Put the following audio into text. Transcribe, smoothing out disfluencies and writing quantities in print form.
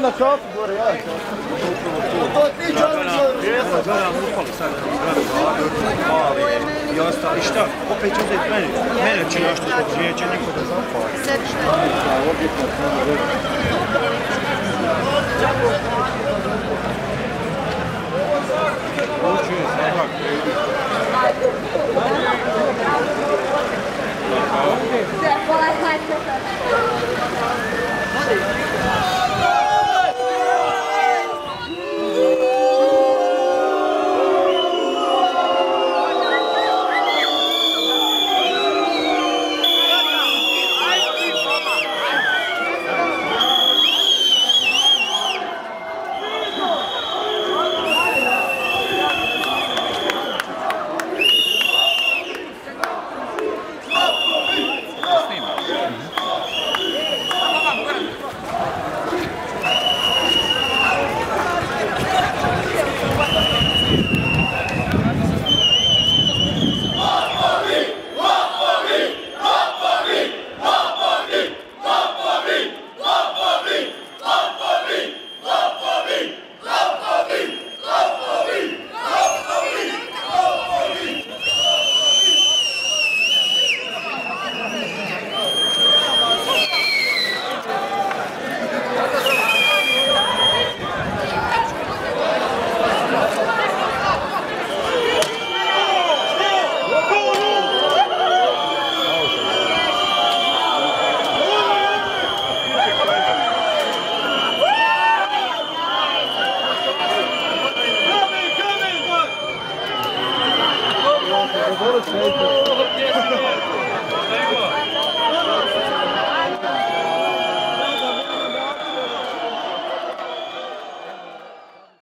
na kafu gore, ja. To ti Gledam upali sad, mali i ostali. I šta? Opet će uzeti mene. Mene će nešto zbog neće niko da zapali. Uči je sabak. Dobro,